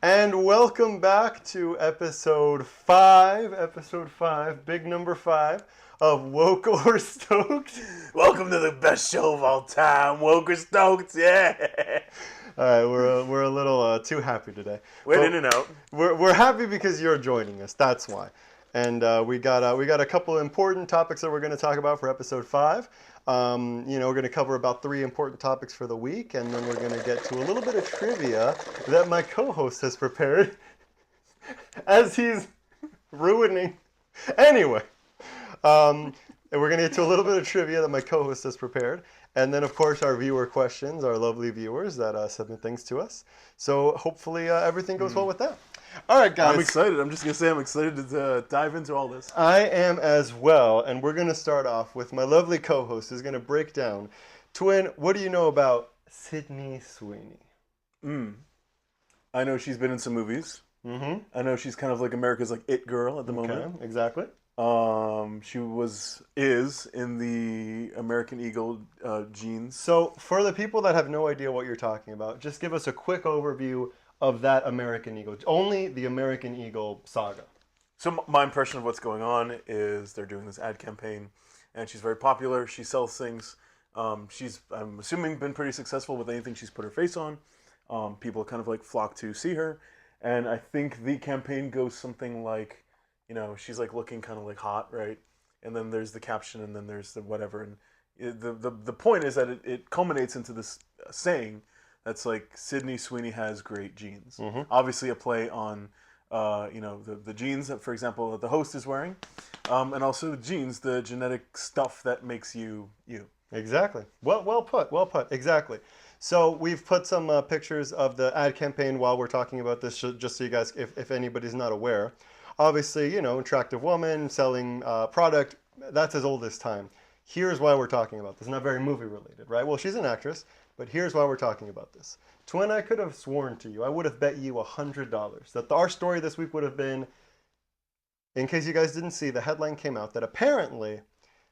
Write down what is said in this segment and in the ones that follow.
And welcome back to episode 5, big number 5 of Woke or Stoked. Welcome to the best show of all time, Woke or Stoked, yeah. All right, we're a little too happy today. Went But in and out. we're happy because you're joining us. That's why. And we got a couple of important topics that we're going to talk about for episode 5. We're going to cover about 3 important topics for the week, and then we're going to get to a little bit of trivia that my co-host has prepared as he's ruining. Anyway, and we're going to get to a little bit of trivia that my co-host has prepared. And then, of course, our viewer questions, our lovely viewers that submit things to us. So hopefully everything goes well with that. All right, guys. I'm excited. I'm just going to say I'm excited to dive into all this. I am as well, and we're going to start off with my lovely co-host who's going to break down. Twin, what do you know about Sydney Sweeney? I know she's been in some movies. Mm-hmm. I know she's kind of like America's like it girl at the moment. Okay, exactly. She is in the American Eagle jeans. So for the people that have no idea what you're talking about, just give us a quick overview of that American Eagle. Only the American Eagle saga. So my impression of what's going on is they're doing this ad campaign, and she's very popular. She sells things. She's, I'm assuming, been pretty successful with anything she's put her face on. People kind of like flock to see her, and I think the campaign goes something like, she's like looking kind of like hot, right? And then there's the caption, and then there's the whatever, and the point is that it culminates into this saying that's like Sydney Sweeney has great genes. Mm-hmm. Obviously, a play on the genes that, for example, that the host is wearing, and also the genes, the genetic stuff that makes you you. Exactly. Well put. Well put. Exactly. So we've put some pictures of the ad campaign while we're talking about this, just so you guys, if anybody's not aware. Obviously, attractive woman selling product, that's as old as time. Here's why we're talking about this. Not very movie related, right? Well, she's an actress, but here's why we're talking about this. Twin, I could have sworn to you, I would have bet you $100 that our story this week would have been, in case you guys didn't see, the headline came out that apparently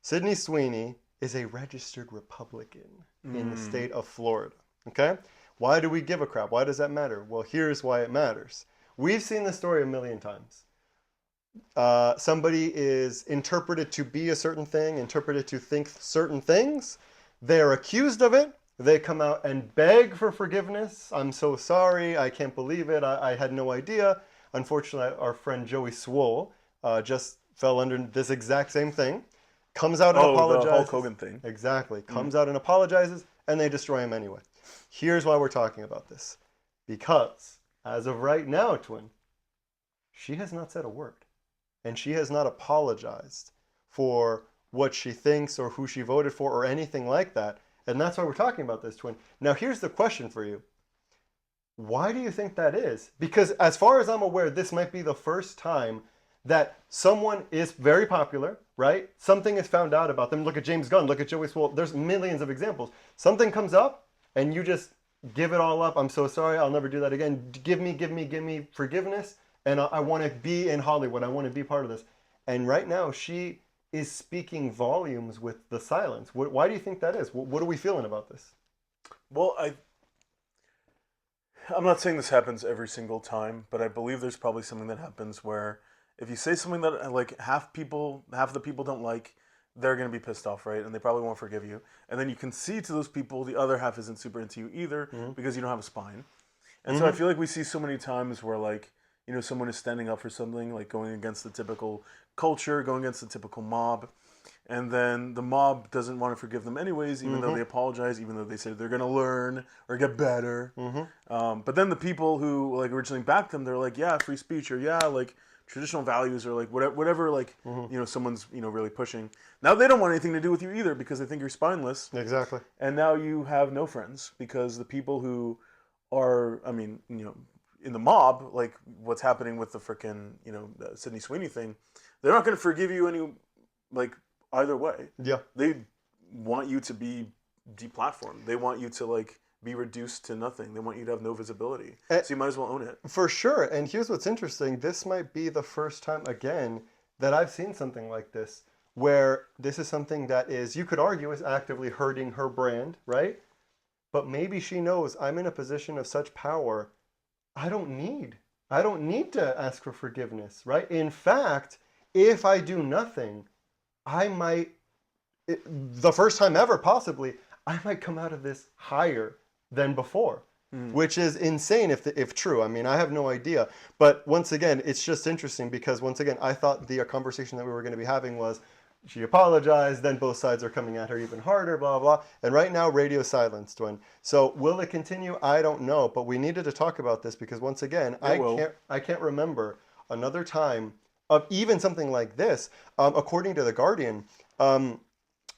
Sydney Sweeney is a registered Republican in the state of Florida. Okay? Why do we give a crap? Why does that matter? Well, here's why it matters. We've seen this story a million times. Somebody is interpreted to be a certain thing, interpreted to think certain things. They're accused of it. They come out and beg for forgiveness. I'm so sorry. I can't believe it. I had no idea. Unfortunately, our friend Joey Swole just fell under this exact same thing. Comes out and apologizes. The Hulk Hogan thing. Exactly. Comes out and apologizes, and they destroy him anyway. Here's why we're talking about this. Because, as of right now, Twin, she has not said a word. And she has not apologized for what she thinks or who she voted for or anything like that. And that's why we're talking about this, Twin. Now, here's the question for you. Why do you think that is? Because as far as I'm aware, this might be the first time that someone is very popular, right? Something is found out about them. Look at James Gunn. Look at Joey Swole. There's millions of examples. Something comes up, and you just give it all up. I'm so sorry. I'll never do that again. Give me forgiveness. And I want to be in Hollywood. I want to be part of this. And right now, she is speaking volumes with the silence. Why do you think that is? What are we feeling about this? Well, I'm not saying this happens every single time, but I believe there's probably something that happens where if you say something that like half the people don't like, they're going to be pissed off, right? And they probably won't forgive you. And then you can see to those people the other half isn't super into you either because you don't have a spine. And so I feel like we see so many times where like, someone is standing up for something, like going against the typical culture, going against the typical mob, and then the mob doesn't want to forgive them anyways, even though they apologize, even though they say they're going to learn or get better. But then the people who like originally backed them, they're like, yeah, free speech, or yeah, like traditional values, or like whatever like, someone's, really pushing. Now they don't want anything to do with you either because they think you're spineless. Exactly. And now you have no friends because the people who are, in the mob, like what's happening with the frickin', Sydney Sweeney thing, they're not going to forgive you either way. Yeah. They want you to be deplatformed. They want you to like be reduced to nothing. They want you to have no visibility. So you might as well own it. For sure. And here's what's interesting. This might be the first time again that I've seen something like this, where this is something that is, you could argue, is actively hurting her brand, right? But maybe she knows I'm in a position of such power, I don't need I don't need to ask for forgiveness, right? In fact, if I do nothing, I might, the first time ever, possibly, I might come out of this higher than before, Mm. which is insane if true. I mean, I have no idea. But once again, it's just interesting because once again, I thought the conversation that we were going to be having was she apologized, then both sides are coming at her even harder, blah, blah, blah. And right now, radio silence, Twin. So will it continue? I don't know. But we needed to talk about this because once again, It will. I can't remember another time of even something like this. According to The Guardian, um,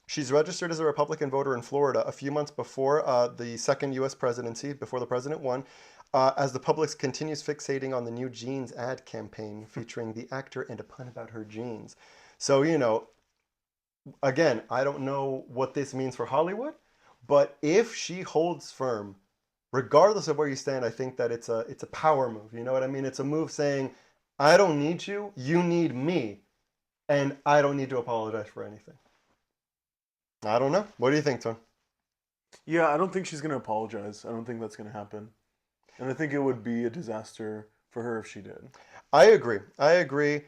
she's registered as a Republican voter in Florida a few months before the second U.S. presidency, before the president won, as the public continues fixating on the new jeans ad campaign featuring the actor and a pun about her jeans. So, again, I don't know what this means for Hollywood, but if she holds firm, regardless of where you stand, I think that it's a power move. You know what I mean? It's a move saying, I don't need you, you need me, and I don't need to apologize for anything. I don't know. What do you think, Tom? Yeah, I don't think she's gonna apologize. I don't think that's gonna happen, and I think it would be a disaster for her if she did. I agree. I agree.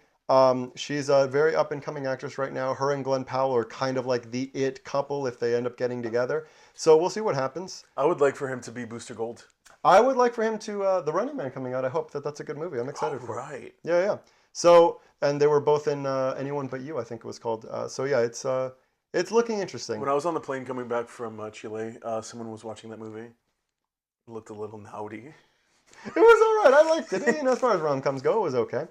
She's a very up and coming actress right now. Her and Glenn Powell are kind of like the it couple if they end up getting together. So we'll see what happens. I would like for him to be Booster Gold. I would like for him to The Running Man coming out. I hope that that's a good movie. I'm Oh, excited for it. right. Yeah, yeah. So and they were both in Anyone But You, I think it was called. So yeah, it's looking interesting. When I was on the plane coming back from Chile, someone was watching that movie. It looked a little naughty. It was all right. I liked it. As far as rom-coms go, it was okay.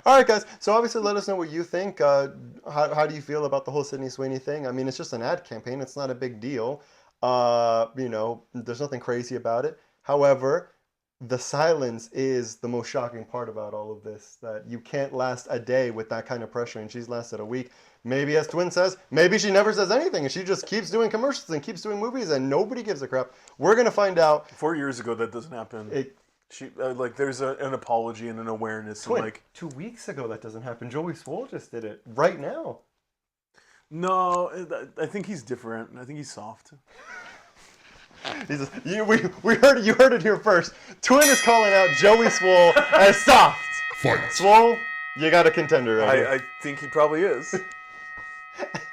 All right, guys. So obviously, let us know what you think. How do you feel about the whole Sydney Sweeney thing? I mean, it's just an ad campaign. It's not a big deal. There's nothing crazy about it. However, the silence is the most shocking part about all of this. That you can't last a day with that kind of pressure, and she's lasted a week. Maybe, as Twin says, maybe she never says anything, and she just keeps doing commercials and keeps doing movies, and nobody gives a crap. We're gonna find out. 4 years ago, that doesn't happen. It, She there's an apology and an awareness, and Twin, 2 weeks ago that doesn't happen. Joey Swole just did it right now. no, I think he's different. I think he's soft. You heard it here first. Twin is calling out Joey Swole as soft. Fight. Swole, you got a contender right here. I think he probably is.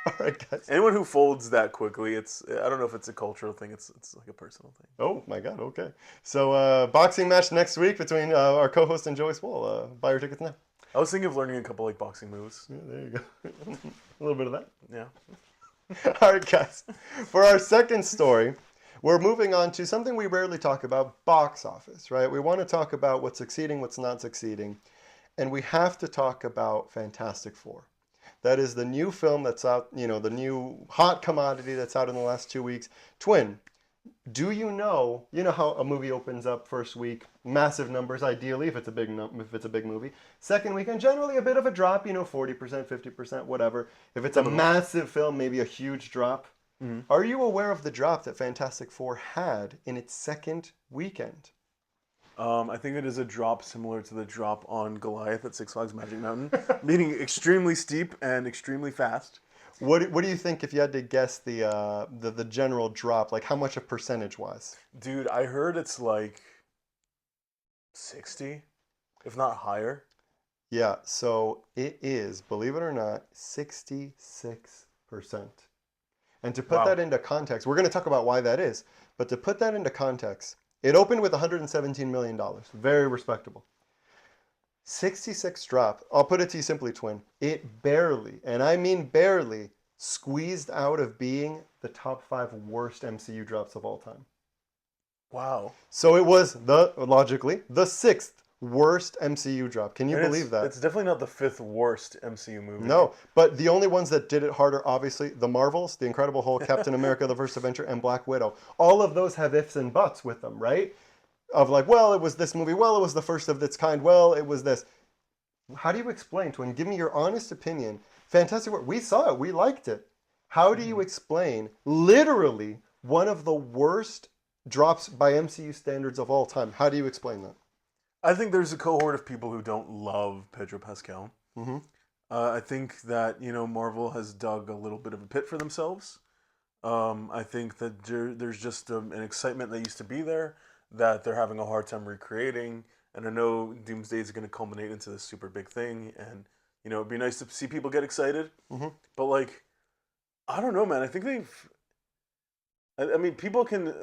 All right, guys. Anyone who folds that quickly, I don't know if it's a cultural thing. It's like a personal thing. Oh my God. Okay. So boxing match next week between our co-host and Joey Swole. Buy your tickets now. I was thinking of learning a couple like boxing moves. Yeah, there you go. A little bit of that. Yeah. All right, guys. For our second story, we're moving on to something we rarely talk about: box office. Right? We want to talk about what's succeeding, what's not succeeding, and we have to talk about Fantastic Four. That is the new film that's out, the new hot commodity that's out in the last 2 weeks. Twin, do you know how a movie opens up first week, massive numbers ideally if it's a big movie. Second weekend, generally a bit of a drop, 40%, 50%, whatever. If it's a massive film, maybe a huge drop. Mm-hmm. Are you aware of the drop that Fantastic Four had in its second weekend? I think it is a drop similar to the drop on Goliath at Six Flags Magic Mountain, meaning extremely steep and extremely fast. What do you think if you had to guess the general drop, like how much of percentage wise? Dude, I heard it's like 60, if not higher. Yeah, so it is, believe it or not, 66%. And to put that into context, we're going to talk about why that is, but to put that into context, it opened with $117 million. Very respectable. 66 drop. I'll put it to you simply, Twin. It barely, and I mean barely, squeezed out of being the top 5 worst MCU drops of all time. Wow. So it was logically the 6th worst MCU drop. Can you believe that? It's definitely not the 5th worst MCU movie. No, but the only ones that did it harder, obviously, the Marvels, The Incredible Hulk, Captain America, The First Avenger, and Black Widow. All of those have ifs and buts with them, right? Of like, well, it was this movie, well, it was the first of its kind, well, it was this. How do you explain, Twin? Give me your honest opinion. Fantastic Four, we saw it, we liked it. How do you explain literally one of the worst drops by MCU standards of all time? How do you explain that? I think there's a cohort of people who don't love Pedro Pascal. Mm-hmm. I think that, Marvel has dug a little bit of a pit for themselves. I think that there's just an excitement that used to be there that they're having a hard time recreating. and I know Doomsday is going to culminate into this super big thing, and it'd be nice to see people get excited. Hmm. But like, I don't know, man. I think they've. I mean, people can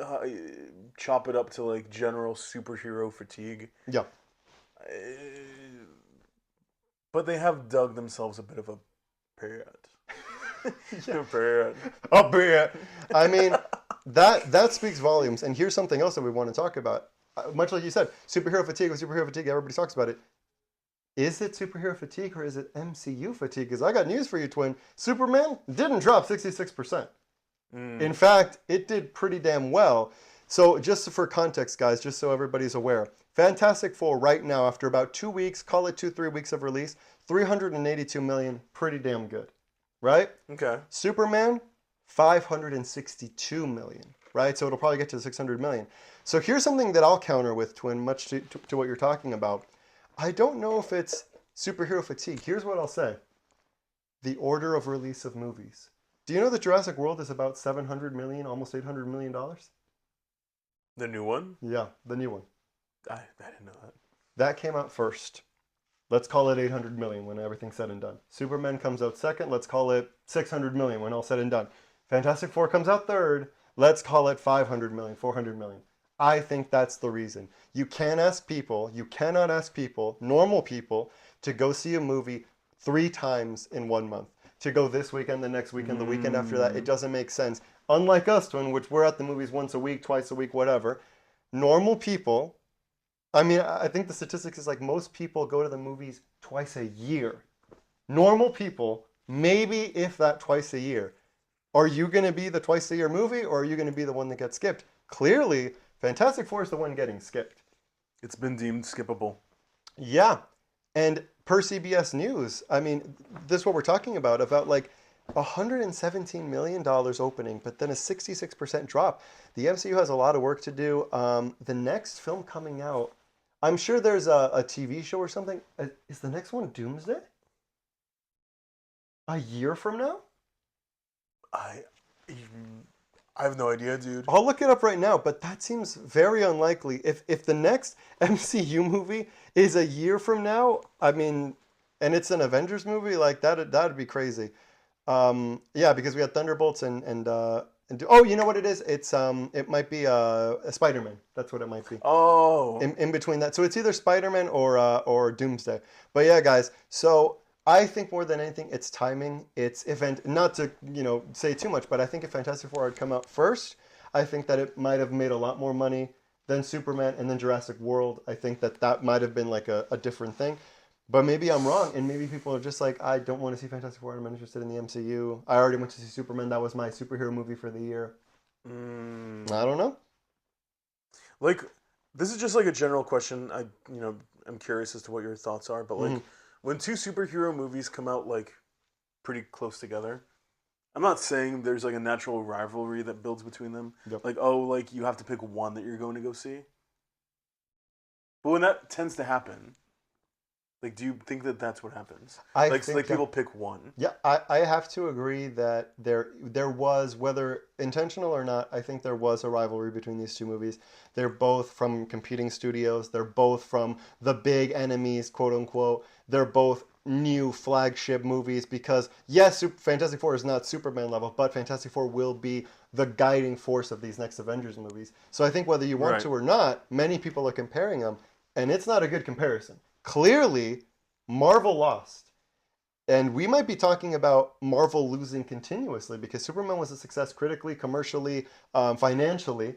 chop it up to like general superhero fatigue, Yeah. uh, but they have dug themselves a bit of a period. Yeah. Period. Up here. I mean, that speaks volumes. And here's something else that we want to talk about. Much like you said, superhero fatigue with superhero fatigue, everybody talks about it. Is it superhero fatigue or is it MCU fatigue? Because I got news for you, twin. Superman didn't drop 66%. In Mm. fact, it did pretty damn well. So, just for context, guys, just so everybody's aware, Fantastic Four right now, after about 2 weeks, call it 2, 3 weeks of release, 382 million, pretty damn good, right? Okay. Superman, 562 million, right? So it'll probably get to 600 million. So here's something that I'll counter with, Twin, much to what you're talking about. I don't know if it's superhero fatigue. Here's what I'll say: the order of release of movies. Do you know that Jurassic World is about 700 million, almost 800 million dollars? The new one? Yeah, the new one. I didn't know that. That came out first. Let's call it 800 million when everything's said and done. Superman comes out second. Let's call it 600 million when all said and done. Fantastic Four comes out third. Let's call it 500 million, 400 million. I think that's the reason. You cannot ask people, normal people, to go see a movie 3 times in 1 month. To go this weekend, the next weekend, the weekend after that. It Mm. doesn't make sense. Unlike us, twin, which we're at the movies once a week, twice a week, whatever. Normal people, I mean, I think the statistics is like most people go to the movies twice a year. Normal people, maybe if that twice a year. Are you going to be the twice a year movie or are you going to be the one that gets skipped? Clearly, Fantastic Four is the one getting skipped. It's been deemed skippable. Yeah. And per CBS News, I mean, this is what we're talking about like $117 million opening, but then a 66% drop. The MCU has a lot of work to do. The next film coming out, I'm sure there's a TV show or something. Is the next one Doomsday? A year from now? I I have no idea, dude. I'll look it up right now, but that seems very unlikely. If the next MCU movie is a year from now, I mean, and it's an Avengers movie, like that'd be crazy. Yeah, because we had Thunderbolts and oh, you know what it is? It might be a Spider-Man. That's what it might be. Oh, In between that, so it's either Spider-Man or Doomsday. But yeah, guys. So I think more than anything, it's timing. It's event. Not to say too much, but I think if Fantastic Four had come out first, I think that it might have made a lot more money than Superman and then Jurassic World. I think that might have been like a different thing. But maybe I'm wrong, and maybe people are just like, I don't want to see Fantastic Four. I'm interested in the MCU. I already went to see Superman. That was my superhero movie for the year. mm. I don't know. Like this is just like a general question. I'm curious as to what your thoughts are, but like Mhm. when two superhero movies come out like pretty close together, I'm not saying there's like a natural rivalry that builds between them. Yep. Like, oh, like you have to pick one that you're going to go see. But when that tends to happen, like, do you think that that's what happens? I Like, think people pick one. yeah, I have to agree that there was, whether intentional or not, I think there was a rivalry between these two movies. They're both from competing studios. They're both from the big enemies, quote unquote. They're both new flagship movies because yes, Fantastic Four is not Superman level, but Fantastic Four will be the guiding force of these next Avengers movies. So I think whether you want Right. to or not, many people are comparing them, and it's not a good comparison. Clearly, Marvel lost. And we might be talking about Marvel losing continuously because Superman was a success critically, commercially, financially.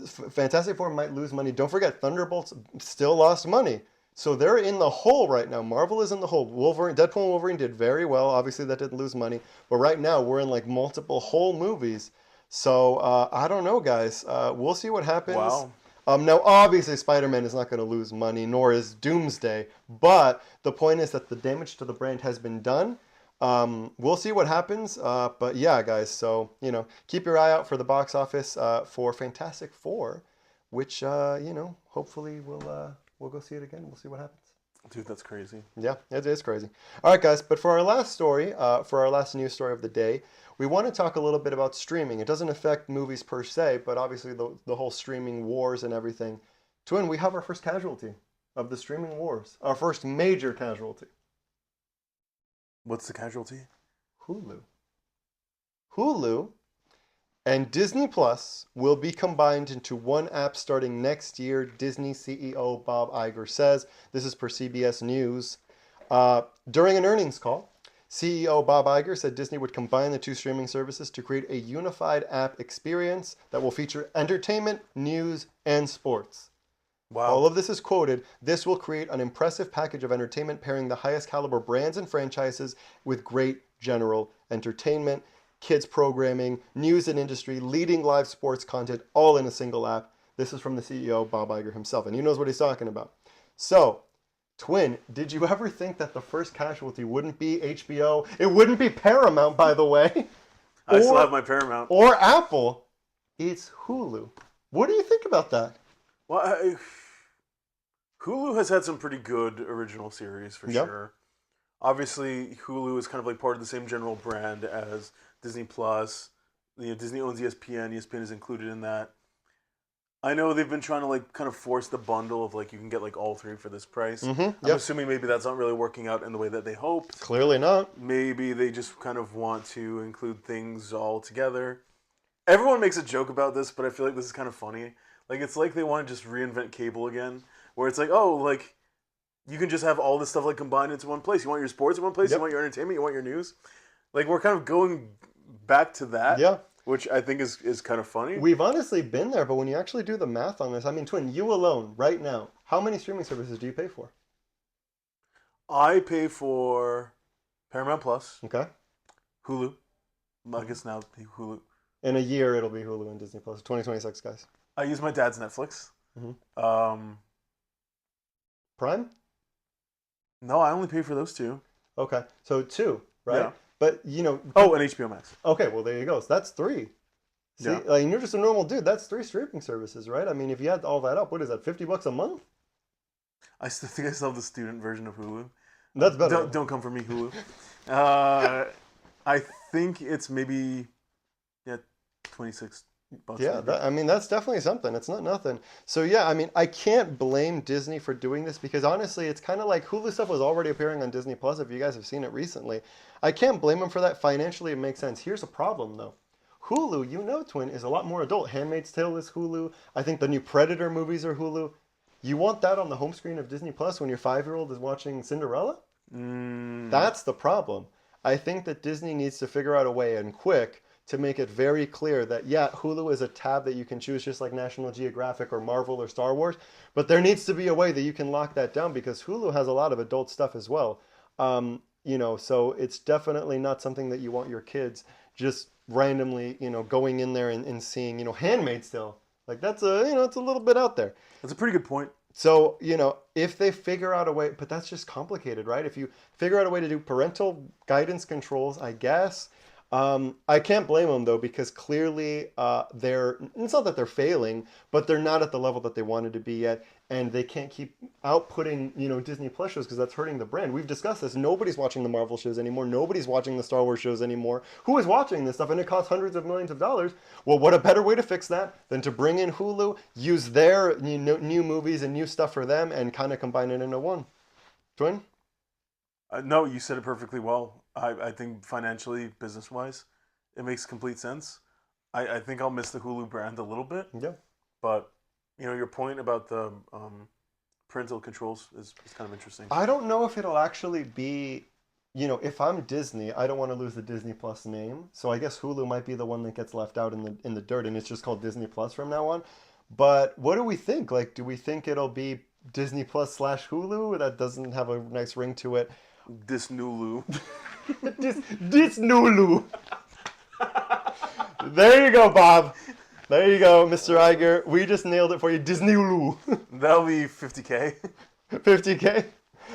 Fantastic Four might lose money. Don't forget, Thunderbolts still lost money. So they're in the hole right now. Marvel is in the hole. Deadpool and Wolverine did very well. Obviously, that didn't lose money. But right now, we're in like multiple whole movies. So I don't know, guys. We'll see what happens. Wow. Now, obviously, Spider-Man is not going to lose money, nor is Doomsday. But the point is that the damage to the brand has been done. We'll see what happens. But yeah, guys. So keep your eye out for the box office for Fantastic Four, which hopefully we'll go see it again. We'll see what happens. Dude, that's crazy. Yeah, it is crazy. All right, guys. But for our last story, for our last news story of the day, we want to talk a little bit about streaming. It doesn't affect movies per se, but obviously the whole streaming wars and everything. Twin, we have our first casualty of the streaming wars. Our first major casualty. What's the casualty? Hulu. Hulu and Disney Plus will be combined into one app starting next year, Disney CEO Bob Iger says. This is per CBS News. During an earnings call, CEO Bob Iger said Disney would combine the two streaming services to create a unified app experience that will feature entertainment, news, and sports. Wow. All of this is quoted. This will create an impressive package of entertainment pairing the highest caliber brands and franchises with great general entertainment, kids programming, news and industry, leading live sports content, all in a single app. This is from the CEO, Bob Iger himself, and he knows what he's talking about. So, Twin, did you ever think that the first casualty wouldn't be HBO? It wouldn't be Paramount, by the way. I still have my Paramount. Or Apple. It's Hulu. What do you think about that? Well, Hulu has had some pretty good original series for sure. Obviously, Hulu is kind of like part of the same general brand as Disney Plus. Disney owns ESPN. ESPN is included in that. I know they've been trying to like kind of force the bundle of like you can get like all three for this price. I'm assuming maybe that's not really working out in the way that they hoped. Clearly not. Maybe they just kind of want to include things all together. Everyone makes a joke about this, but I feel like this is kind of funny. Like it's like they want to just reinvent cable again, where it's like, oh, like you can just have all this stuff like combined into one place. You want your sports in one place. You want your entertainment. You want your news. Like we're kind of going back to that. Yeah. Which I think is kind of funny. We've honestly been there, but when you actually do the math on this, I mean, Twin, you alone, right now, how many streaming services do you pay for? I pay for Paramount Plus. Okay. Hulu. I guess now Hulu. In a year, it'll be Hulu and Disney Plus. 2026, guys. I use my dad's Netflix. Prime? No, I only pay for those two. Okay. So two, right? Yeah. But, you know... Oh, and HBO Max. Okay, well, there you go. So that's three. See, like, you're just a normal dude. That's three streaming services, right? I mean, if you add all that up, what is that, $50 a month? I still think I still have the student version of Hulu. That's better. Don't come for me, Hulu. I think it's maybe, $26. Yeah, I mean, that's definitely something. It's not nothing. So, yeah, I mean, I can't blame Disney for doing this because, honestly, it's kind of like Hulu stuff was already appearing on Disney Plus, if you guys have seen it recently. I can't blame them for that. Financially, it makes sense. Here's a problem, though. Hulu, you know, Twin, is a lot more adult. Handmaid's Tale is Hulu. I think the new Predator movies are Hulu. You want that on the home screen of Disney Plus when your 5-year-old is watching Cinderella? That's the problem. I think that Disney needs to figure out a way, and quick, to make it very clear that, yeah, Hulu is a tab that you can choose just like National Geographic or Marvel or Star Wars, but there needs to be a way that you can lock that down because Hulu has a lot of adult stuff as well. You know, so it's definitely not something that you want your kids just randomly, you know, going in there and seeing, you know, Handmaid's Tale. Like that's a, you know, it's a little bit out there. That's a pretty good point. So, you know, if they figure out a way, but that's just complicated, right? If you figure out a way to do parental guidance controls, I guess. I can't blame them though, because clearly it's not that they're failing, but they're not at the level that they wanted to be yet. And they can't keep outputting, you know, Disney Plus shows because that's hurting the brand. We've discussed this. Nobody's watching the Marvel shows anymore. Nobody's watching the Star Wars shows anymore. Who is watching this stuff? And it costs hundreds of millions of dollars. Well, what a better way to fix that than to bring in Hulu, use their new movies and new stuff for them and kind of combine it into one. Twin? No, you said it perfectly well. I think financially, business-wise, it makes complete sense. I think I'll miss the Hulu brand a little bit. Yeah. But, you know, your point about the parental controls is kind of interesting. I don't know if it'll actually be, you know, if I'm Disney, I don't want to lose the Disney Plus name. So I guess Hulu might be the one that gets left out in the dirt, and it's just called Disney Plus from now on. But what do we think? Like, do we think it'll be Disney Plus / Hulu? That doesn't have a nice ring to it. Disnulu. Disnulu. There you go, Bob. There you go, Mr. Iger. We just nailed it for you. Disneyulu. That'll be $50K. $50K?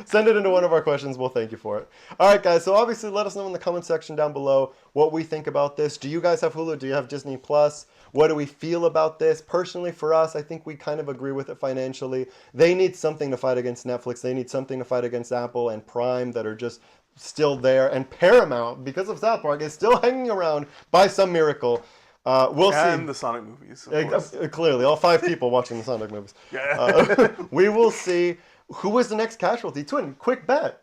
Send it into one of our questions. We'll thank you for it. All right, guys. So obviously, let us know in the comment section down below what we think about this. Do you guys have Hulu? Do you have Disney Plus? What do we feel about this? Personally, for us, I think we kind of agree with it financially. They need something to fight against Netflix. They need something to fight against Apple and Prime that are just still there. And Paramount, because of South Park, is still hanging around by some miracle. We'll see. And the Sonic movies, of course. Clearly, all 5 people watching the Sonic movies. Yeah. We will see. Who was the next casualty? Twin, quick bet.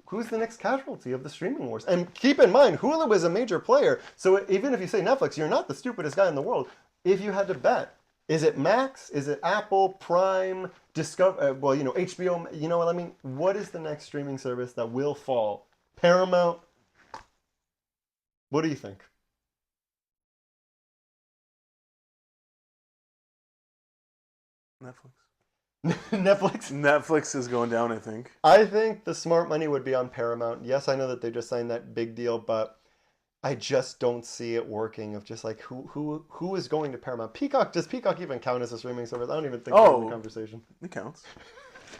Who's the next casualty of the streaming wars? And keep in mind, Hulu is a major player. So even if you say Netflix, you're not the stupidest guy in the world. If you had to bet, is it Max? Is it Apple, Prime, Discover? Well, HBO. You know what I mean? What is the next streaming service that will fall? Paramount? What do you think? Netflix. Netflix? Netflix is going down, I think. I think the smart money would be on Paramount. Yes, I know that they just signed that big deal, but I just don't see it working. Of just like who is going to Paramount? Peacock, does Peacock even count as a streaming service? I don't even think they're in the conversation. It counts.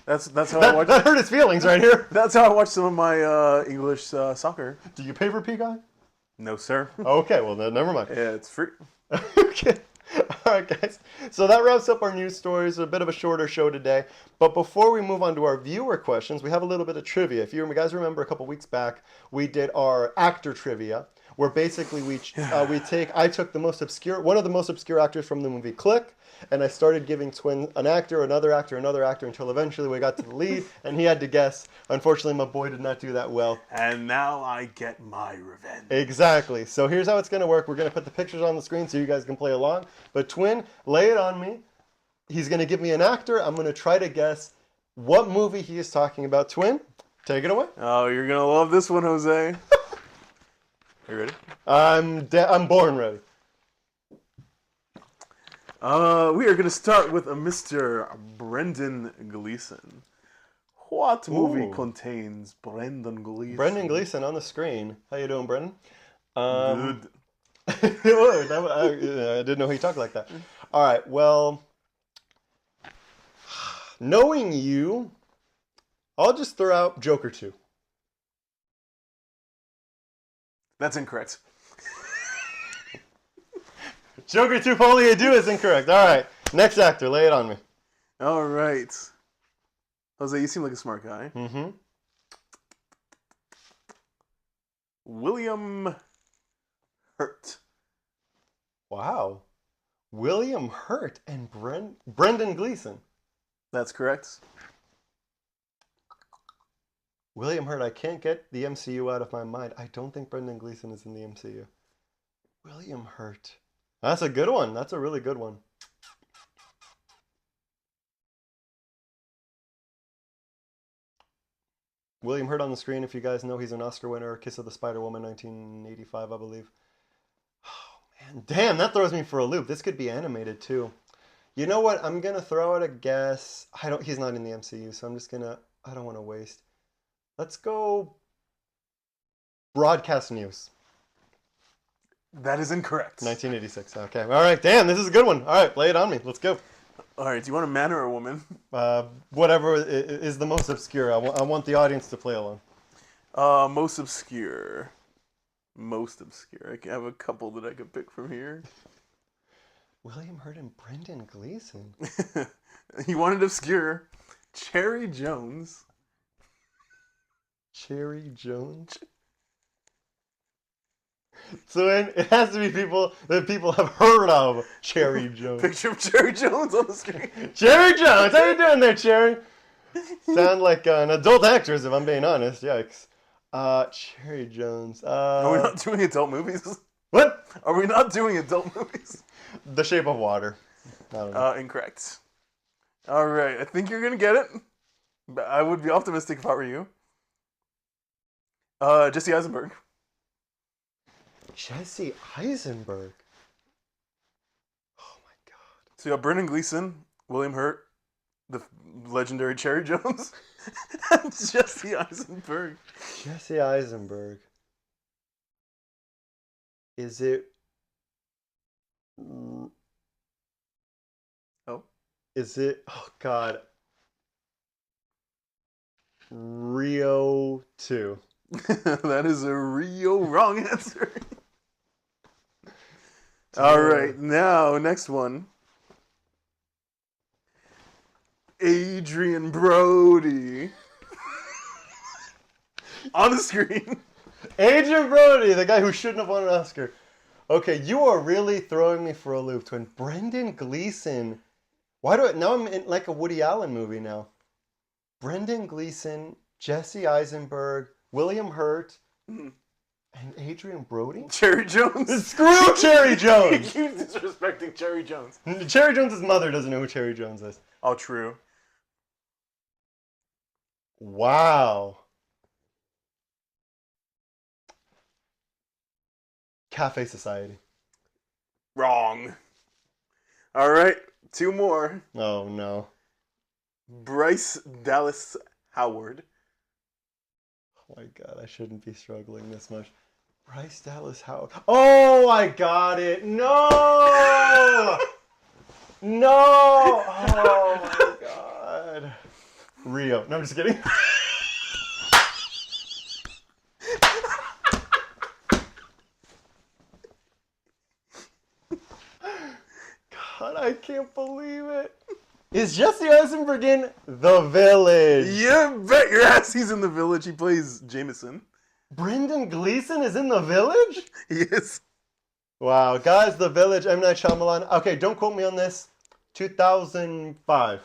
That's how I watch. That hurt his feelings right here. That's how I watch some of my English soccer. Do you pay for Peacock? No, sir. Okay, well then never mind. Yeah, it's free. Okay. All right, guys. So that wraps up our news stories. A bit of a shorter show today. But before we move on to our viewer questions, we have a little bit of trivia. If you guys remember a couple weeks back, we did our actor trivia, where basically I took one of the most obscure actors from the movie Click, and I started giving Twin an actor, another actor, until eventually we got to the lead, and he had to guess. Unfortunately, my boy did not do that well. And now I get my revenge. Exactly. So here's how it's going to work. We're going to put the pictures on the screen so you guys can play along. But Twin, lay it on me. He's going to give me an actor. I'm going to try to guess what movie he is talking about. Twin, take it away. Oh, you're going to love this one, Jose. You ready? I'm born ready. We are going to start with a Mr. Brendan Gleeson. What movie contains Brendan Gleeson? Brendan Gleeson on the screen. How you doing, Brendan? Good. I didn't know he talked like that. All right, well, knowing you, I'll just throw out Joker 2. That's incorrect. Joker 2, Folie à Deux is incorrect. All right, next actor, lay it on me. All right. Jose, you seem like a smart guy. Mm-hmm. William Hurt. Wow. William Hurt and Brendan Gleeson. That's correct. William Hurt, I can't get the MCU out of my mind. I don't think Brendan Gleeson is in the MCU. William Hurt. That's a good one. That's a really good one. William Hurt on the screen, if you guys know, he's an Oscar winner, Kiss of the Spider Woman, 1985, I believe. Oh, man. Damn, that throws me for a loop. This could be animated, too. You know what? I'm going to throw out a guess. He's not in the MCU, so I'm just going to... I don't want to waste. Let's go... Broadcast News. That is incorrect. 1986. Okay. All right. Damn, this is a good one. All right, lay it on me. Let's go. All right. Do you want a man or a woman? Whatever is the most obscure. I want the audience to play along. Most obscure. Most obscure. I have a couple that I could pick from here. William Hurt and Brendan Gleeson. You wanted obscure. Cherry Jones. Cherry Jones? So it has to be people that people have heard of. Cherry Jones. Picture of Cherry Jones on the screen. Cherry Jones, how you doing there, Cherry? Sound like an adult actress, if I'm being honest. Yikes. Cherry Jones. Are we not doing adult movies? What? Are we not doing adult movies? The Shape of Water. I don't know. Incorrect. All right, I think you're gonna get it. But I would be optimistic if I were you. Jesse Eisenberg. Jesse Eisenberg. Oh my god. So you got Brendan Gleeson, William Hurt, the legendary Cherry Jones, and Jesse Eisenberg. Jesse Eisenberg. Is it... Oh. Is it... Oh god. Rio 2. That is a real wrong answer. All right, now next one. Adrian Brody. On the screen. Adrian Brody, the guy who shouldn't have won an Oscar. Okay, you are really throwing me for a loop, Twin. Brendan Gleeson. Now I'm in like a Woody Allen movie now. Brendan Gleeson, Jesse Eisenberg, William Hurt, Mhm. and Adrian Brody? Cherry Jones. Screw Cherry He Jones! keeps disrespecting Cherry Jones. Cherry Jones' mother doesn't know who Cherry Jones is. Oh, true. Wow. Cafe Society. Wrong. All right, two more. Oh no. Bryce Dallas Howard. Oh my god, I shouldn't be struggling this much. Bryce Dallas Howard. Oh, I got it. No! No! Oh my god. Rio. No, I'm just kidding. God, I can't believe it. Is Jesse Eisenberg in The Village? You bet your ass he's in The Village. He plays Jameson. Brendan Gleeson is in The Village? Yes. Wow, guys, The Village, M. Night Shyamalan. Okay, don't quote me on this. 2005.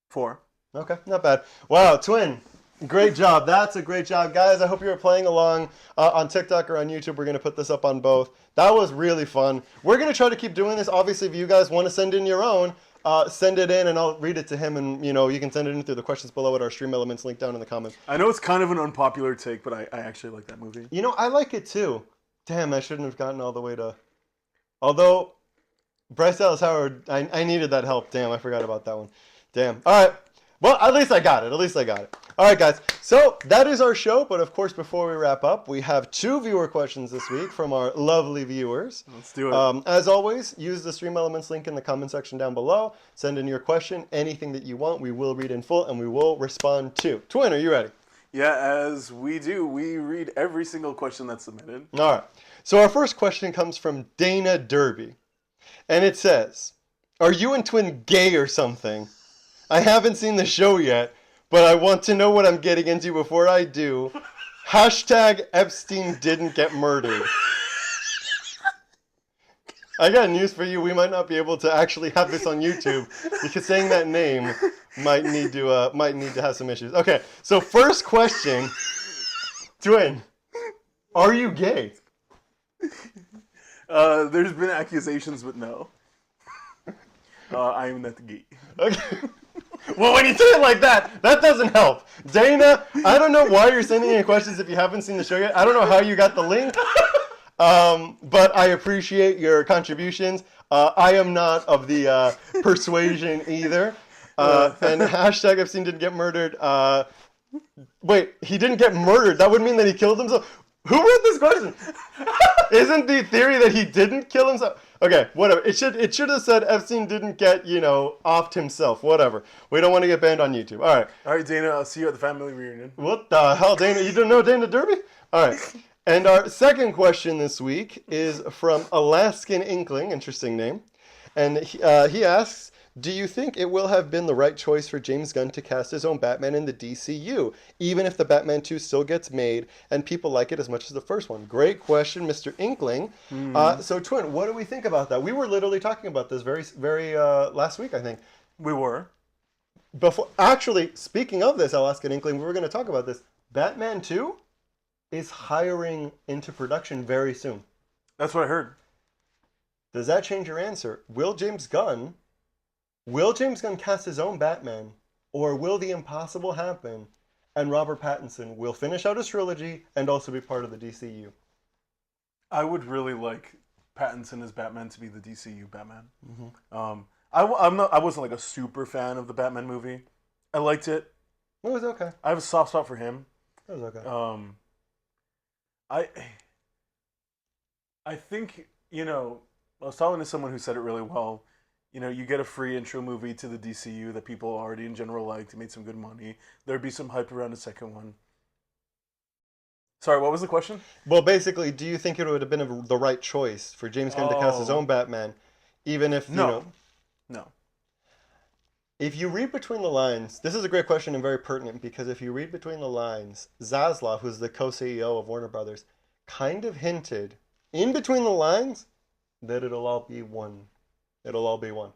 4. Okay, not bad. Wow, Twin, great job. That's a great job. Guys, I hope you were playing along on TikTok or on YouTube. We're going to put this up on both. That was really fun. We're going to try to keep doing this. Obviously, if you guys want to send in your own, send it in and I'll read it to him. And, you can send it in through the questions below at our Stream Elements link down in the comments. I know it's kind of an unpopular take, but I actually like that movie. I like it too. Damn, I shouldn't have gotten all the way to... Although, Bryce Dallas Howard, I needed that help. Damn, I forgot about that one. Damn. All right. Well, at least I got it. All right, guys. So that is our show. But of course, before we wrap up, we have 2 viewer questions this week from our lovely viewers. Let's do it. As always, use the Stream Elements link in the comment section down below. Send in your question, anything that you want. We will read in full and we will respond to. Twin, are you ready? Yeah, as we do, we read every single question that's submitted. All right. So our first question comes from Dana Derby. And it says, are you and Twin gay or something? I haven't seen the show yet, but I want to know what I'm getting into before I do. Hashtag Epstein didn't get murdered. I got news for you. We might not be able to actually have this on YouTube because saying that name might need to have some issues. Okay, so first question, Twin, are you gay? There's been accusations, but no. I am not gay. Okay. Well, when you say it like that, that doesn't help. Dana, I don't know why you're sending in questions if you haven't seen the show yet. I don't know how you got the link, but I appreciate your contributions. I am not of the persuasion either. And hashtag Epstein didn't get murdered. Wait, he didn't get murdered. That would mean that he killed himself. Who wrote this question? Isn't the theory that he didn't kill himself? Okay, whatever. It should have said Epstein didn't get, offed himself. Whatever. We don't want to get banned on YouTube. All right. All right, Dana, I'll see you at the family reunion. What the hell, Dana? You don't know Dana Derby? All right. And our second question this week is from Alaskan Inkling. Interesting name. And he asks, do you think it will have been the right choice for James Gunn to cast his own Batman in the DCU, even if the Batman 2 still gets made and people like it as much as the first one? Great question, Mr. Inkling. So, Twin, what do we think about that? We were literally talking about this very last week, I think. We were. Actually, speaking of this, Alaskan Inkling, we were going to talk about this. Batman 2 is hiring into production very soon. That's what I heard. Does that change your answer? Will James Gunn cast his own Batman, or will the impossible happen and Robert Pattinson will finish out his trilogy and also be part of the DCU? I would really like Pattinson as Batman to be the DCU Batman. Mm-hmm. I wasn't like a super fan of the Batman movie. I liked it. It was okay. I have a soft spot for him. It was okay. I think, I was talking to someone who said it really well. You get a free intro movie to the DCU that people already in general liked. It made some good money. There'd be some hype around a second one. Sorry, what was the question? Well, basically, do you think it would have been the right choice for James Gunn to cast his own Batman, even if, No. If you read between the lines, this is a great question and very pertinent, because if you read between the lines, Zaslav, who's the co-CEO of Warner Brothers, kind of hinted, in between the lines, that it'll all be one. It'll all be one.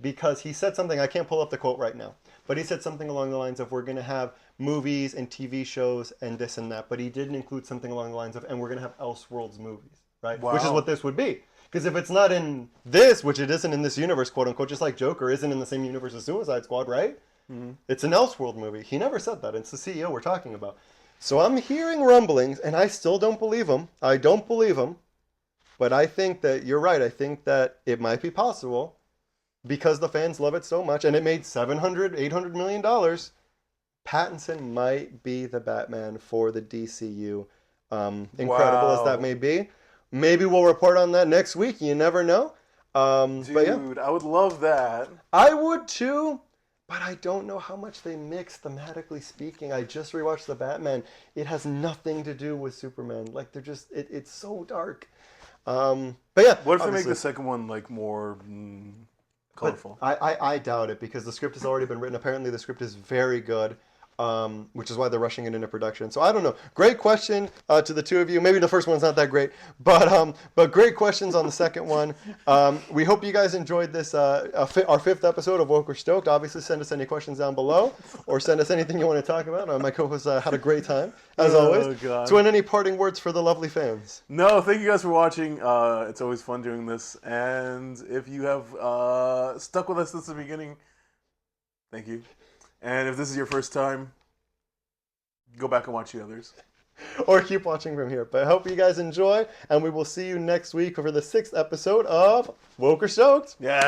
Because he said something, I can't pull up the quote right now, but he said something along the lines of, we're going to have movies and TV shows and this and that, but he didn't include something along the lines of, and we're going to have Elseworlds movies, right? Which is Wow. what this would be. Because if it's not in this, which it isn't in this universe, quote unquote, just like Joker isn't in the same universe as Suicide Squad, right? Mm-hmm. It's an Elseworld movie. He never said that. It's the CEO we're talking about. So I'm hearing rumblings, and I still don't believe them. I don't believe them. But I think that you're right. I think that it might be possible because the fans love it so much, and it made $700, $800 million. Pattinson might be the Batman for the DCU. Incredible as that Wow. may be. Maybe we'll report on that next week. You never know. But yeah, Dude, I would love that. I would too. But I don't know how much they mix thematically speaking. I just rewatched the Batman. It has nothing to do with Superman. Like they're just, it's so dark. But yeah, What if they make obviously. the second one like more But colorful? I doubt it because the script has already been written. Apparently, the script is very good, which is why they're rushing it into production. So I don't know. Great question to the two of you. Maybe the first one's not that great, but great questions on the second one. We hope you guys enjoyed this our fifth episode of Woke or Stoked. Obviously, send us any questions down below, or send us anything you want to talk about. My co-host had a great time as always. Oh, God. So, any parting words for the lovely fans? No, thank you guys for watching. It's always fun doing this. And if you have stuck with us since the beginning, thank you. And if this is your first time, go back and watch the others. Or keep watching from here. But I hope you guys enjoy, and we will see you next week for the 6th episode of Woke or Stoked. Yeah.